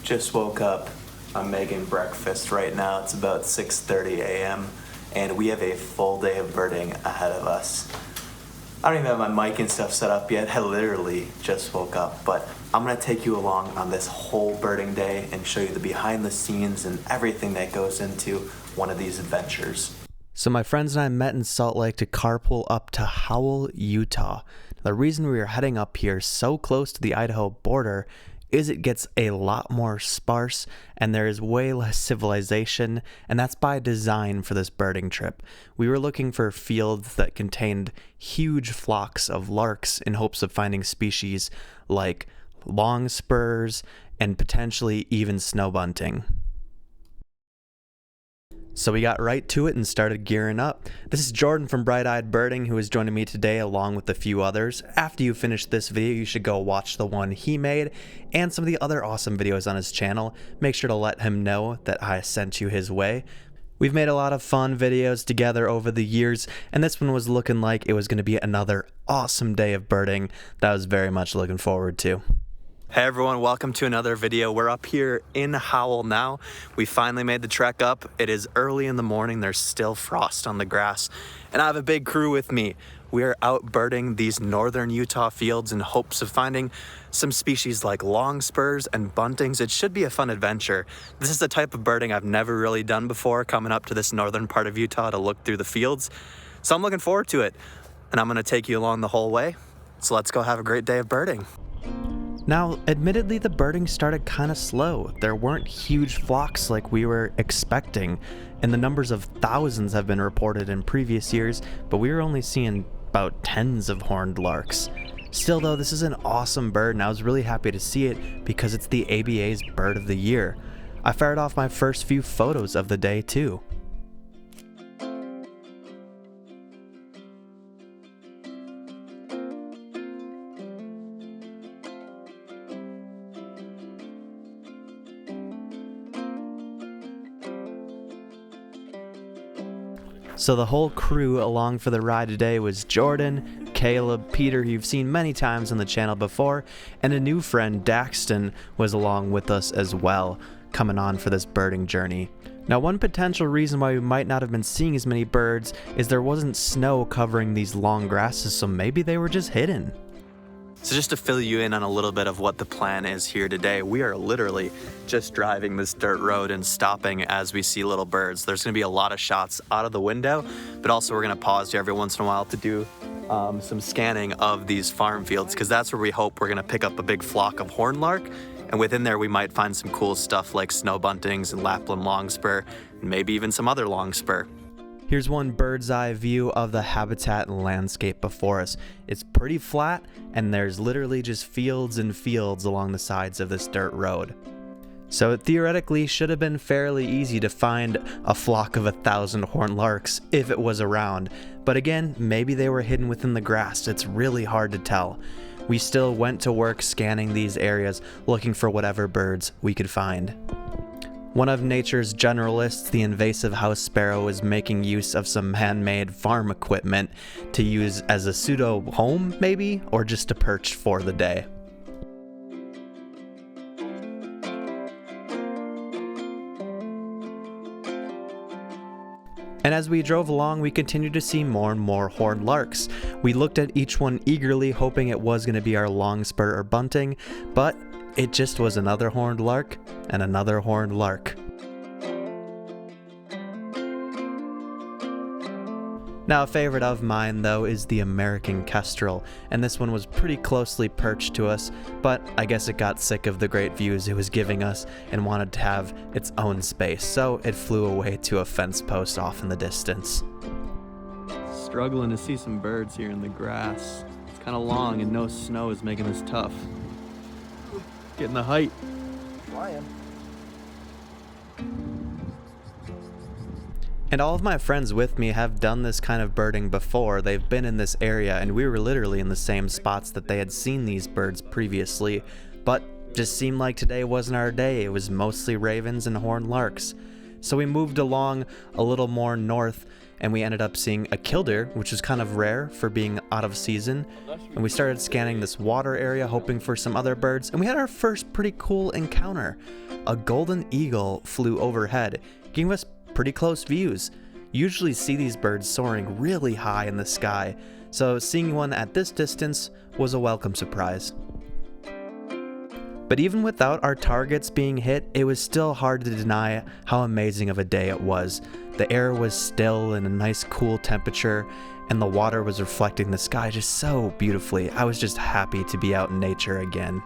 Just woke up. I'm making breakfast right now. It's about 6:30 a.m. and we have a full day of birding ahead of us. I don't even have my mic and stuff set up yet. I literally just woke up, but I'm gonna take you along on this whole birding day and show you the behind the scenes and everything that goes into one of these adventures. So my friends and I met in Salt Lake to carpool up to Howell, Utah. The reason we are heading up here so close to the Idaho border is it gets a lot more sparse and there is way less civilization, and that's by design for this birding trip. We were looking for fields that contained huge flocks of larks in hopes of finding species like longspurs and potentially even snow bunting. So we got right to it and started gearing up. This is Jordan from Bright Eyed Birding, who is joining me today along with a few others. After you finish this video, you should go watch the one he made and some of the other awesome videos on his channel. Make sure to let him know that I sent you his way. We've made a lot of fun videos together over the years, and this one was looking like it was going to be another awesome day of birding that I was very much looking forward to. Hey everyone, welcome to another video. We're up here in Howell now. We finally made the trek up. It is early in the morning. There's still frost on the grass, and I have a big crew with me. We are out birding these northern Utah fields in hopes of finding some species like longspurs and buntings. It should be a fun adventure. This is the type of birding I've never really done before, coming up to this northern part of Utah to look through the fields. So I'm looking forward to it, and I'm gonna take you along the whole way. So let's go have a great day of birding. Now, admittedly, the birding started kind of slow. There weren't huge flocks like we were expecting, and the numbers of thousands have been reported in previous years, but we were only seeing about tens of horned larks. Still though, this is an awesome bird, and I was really happy to see it because it's the ABA's Bird of the Year. I fired off my first few photos of the day too. So the whole crew along for the ride today was Jordan, Caleb, Peter, who you've seen many times on the channel before, and a new friend, Daxton, was along with us as well, coming on for this birding journey. Now, one potential reason why we might not have been seeing as many birds is there wasn't snow covering these long grasses, so maybe they were just hidden. So just to fill you in on a little bit of what the plan is here today, we are literally just driving this dirt road and stopping as we see little birds. There's going to be a lot of shots out of the window, but also we're going to pause here every once in a while to do some scanning of these farm fields, because that's where we hope we're going to pick up a big flock of horned lark, and within there we might find some cool stuff like snow buntings and Lapland longspur, and maybe even some other longspur. Here's one bird's eye view of the habitat and landscape before us. It's pretty flat, and there's literally just fields and fields along the sides of this dirt road. So it theoretically should have been fairly easy to find a flock of 1,000 horned larks if it was around. But again, maybe they were hidden within the grass. It's really hard to tell. We still went to work scanning these areas, looking for whatever birds we could find. One of nature's generalists, the invasive house sparrow, is making use of some handmade farm equipment to use as a pseudo home, maybe, or just to perch for the day. And as we drove along, we continued to see more and more horned larks. We looked at each one eagerly, hoping it was going to be our longspur or bunting, but it just was another horned lark and another horned lark. Now, a favorite of mine, though, is the American kestrel, and this one was pretty closely perched to us, but I guess it got sick of the great views it was giving us and wanted to have its own space, so it flew away to a fence post off in the distance. Struggling to see some birds here in the grass. It's kind of long and no snow is making this tough. Getting the height. Flying. And all of my friends with me have done this kind of birding before. They've been in this area, and we were literally in the same spots that they had seen these birds previously, but just seemed like today wasn't our day. It was mostly ravens and horned larks. So we moved along a little more north and we ended up seeing a killdeer, which is kind of rare for being out of season. And we started scanning this water area, hoping for some other birds, and we had our first pretty cool encounter. A golden eagle flew overhead, giving us pretty close views. Usually see these birds soaring really high in the sky, so seeing one at this distance was a welcome surprise. But even without our targets being hit, it was still hard to deny how amazing of a day it was. The air was still in a nice cool temperature, and the water was reflecting the sky just so beautifully. I was just happy to be out in nature again.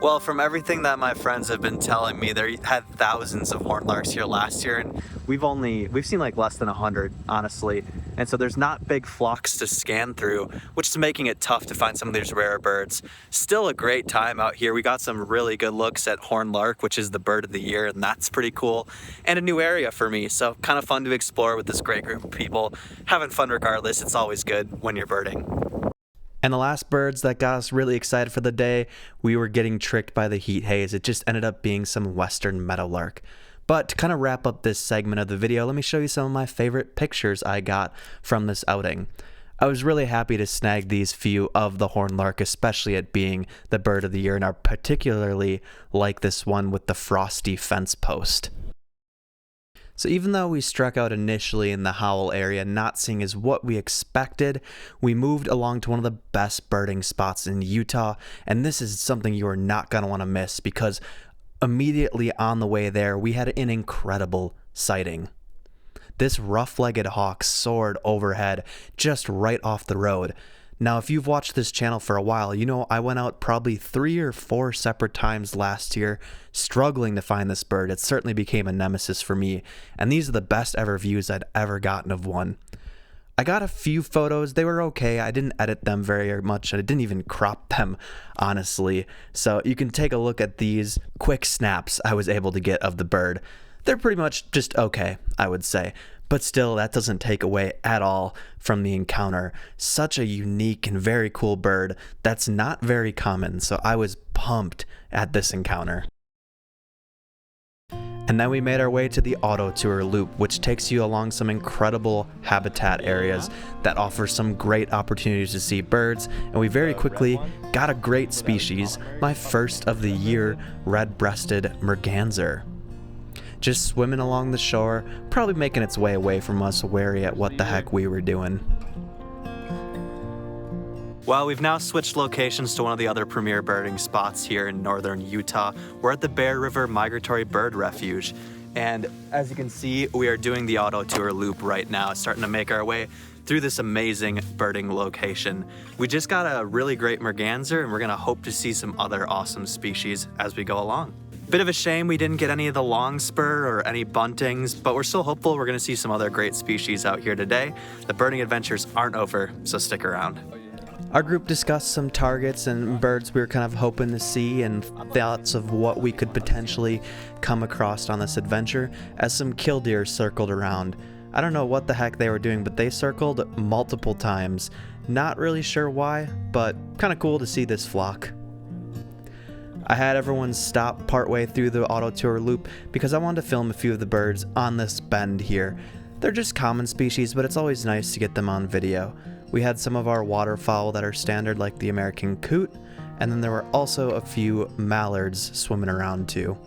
Well, from everything that my friends have been telling me, they had thousands of horned larks here last year, and we've seen like less than 100, honestly. And so there's not big flocks to scan through, which is making it tough to find some of these rare birds. Still a great time out here. We got some really good looks at horned lark, which is the bird of the year, and that's pretty cool. And a new area for me, so kind of fun to explore with this great group of people. Having fun regardless, it's always good when you're birding. And the last birds that got us really excited for the day, we were getting tricked by the heat haze. It just ended up being some western meadowlark. But to kind of wrap up this segment of the video, let me show you some of my favorite pictures I got from this outing. I was really happy to snag these few of the horned lark, especially it being the bird of the year, and I particularly like this one with the frosty fence post. So even though we struck out initially in the Howell area, not seeing as what we expected, we moved along to one of the best birding spots in Utah, and this is something you are not going to want to miss because immediately on the way there, we had an incredible sighting. This rough-legged hawk soared overhead just right off the road. Now, if you've watched this channel for a while, you know I went out probably 3 or 4 separate times last year struggling to find this bird. It certainly became a nemesis for me, and these are the best ever views I'd ever gotten of one. I got a few photos. They were okay. I didn't edit them very much. I didn't even crop them, honestly. So you can take a look at these quick snaps I was able to get of the bird. They're pretty much just okay, I would say. But still, that doesn't take away at all from the encounter. Such a unique and very cool bird that's not very common, so I was pumped at this encounter. And then we made our way to the auto tour loop, which takes you along some incredible habitat areas that offer some great opportunities to see birds, and we very quickly got a great species, my first of the year, red-breasted merganser. Just swimming along the shore, probably making its way away from us, wary at what the heck we were doing. Well, we've now switched locations to one of the other premier birding spots here in northern Utah. We're at the Bear River Migratory Bird Refuge. And as you can see, we are doing the auto tour loop right now, starting to make our way through this amazing birding location. We just got a really great merganser, and we're gonna hope to see some other awesome species as we go along. Bit of a shame we didn't get any of the longspur or any buntings, but we're still hopeful we're gonna see some other great species out here today. The birding adventures aren't over, so stick around. Our group discussed some targets and birds we were kind of hoping to see and thoughts of what we could potentially come across on this adventure as some killdeer circled around. I don't know what the heck they were doing, but they circled multiple times. Not really sure why, but kind of cool to see this flock. I had everyone stop partway through the auto tour loop because I wanted to film a few of the birds on this bend here. They're just common species, but it's always nice to get them on video. We had some of our waterfowl that are standard like the American coot, and then there were also a few mallards swimming around too.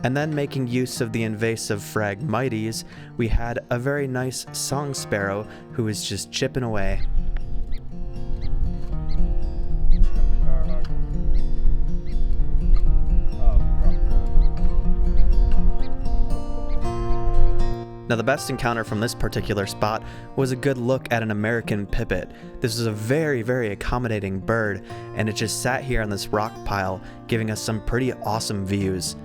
And then making use of the invasive Phragmites, we had a very nice song sparrow who was just chipping away. Now the best encounter from this particular spot was a good look at an American pipit. This is a very, very accommodating bird, and it just sat here on this rock pile, giving us some pretty awesome views.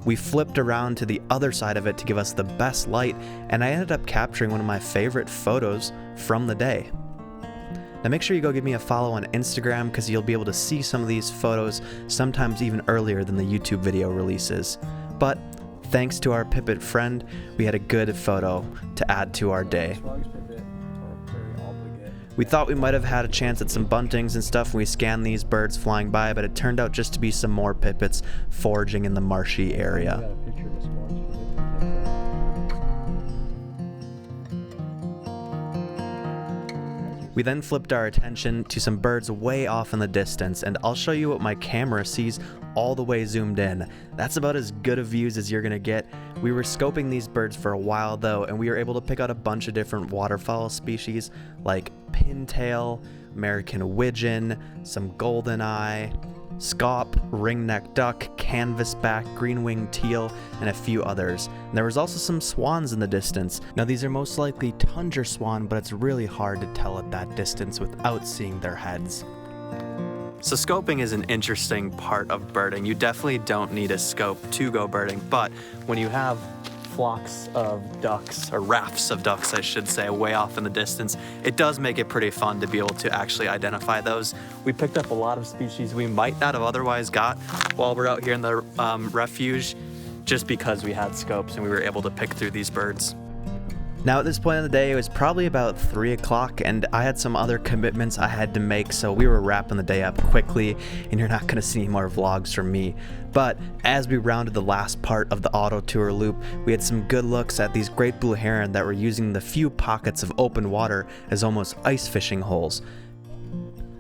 We flipped around to the other side of it to give us the best light, and I ended up capturing one of my favorite photos from the day. Now make sure you go give me a follow on Instagram because you'll be able to see some of these photos sometimes even earlier than the YouTube video releases. But thanks to our pipit friend, we had a good photo to add to our day. We thought we might have had a chance at some buntings and stuff when we scanned these birds flying by, but it turned out just to be some more pipits foraging in the marshy area. We then flipped our attention to some birds way off in the distance, and I'll show you what my camera sees all the way zoomed in. That's about as good of views as you're gonna get. We were scoping these birds for a while though, and we were able to pick out a bunch of different waterfowl species like pintail, American widgeon, some goldeneye, scaup, ringneck duck, canvasback, green-winged teal, and a few others. And there was also some swans in the distance. Now these are most likely tundra swan, but it's really hard to tell at that distance without seeing their heads. So scoping is an interesting part of birding. You definitely don't need a scope to go birding, but when you have flocks of ducks, or rafts of ducks I should say, way off in the distance, it does make it pretty fun to be able to actually identify those. We picked up a lot of species we might not have otherwise got while we're out here in the refuge, just because we had scopes and we were able to pick through these birds. Now at this point in the day, it was probably about 3 o'clock, and I had some other commitments I had to make, so we were wrapping the day up quickly, and you're not going to see any more vlogs from me. But as we rounded the last part of the auto tour loop, we had some good looks at these great blue heron that were using the few pockets of open water as almost ice fishing holes.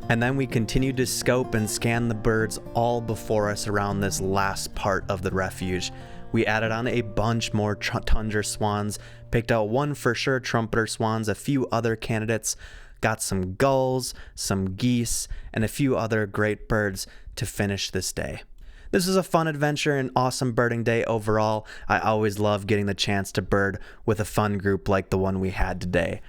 And then we continued to scope and scan the birds all before us around this last part of the refuge. We added on a bunch more tundra swans, picked out one for sure trumpeter swans, a few other candidates, got some gulls, some geese, and a few other great birds to finish this day. This was a fun adventure and awesome birding day overall. I always love getting the chance to bird with a fun group like the one we had today.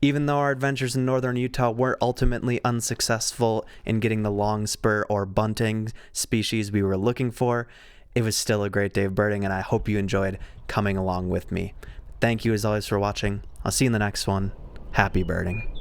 Even though our adventures in northern Utah were ultimately unsuccessful in getting the longspur or bunting species we were looking for, it was still a great day of birding, and I hope you enjoyed coming along with me. Thank you as always for watching. I'll see you in the next one. Happy birding.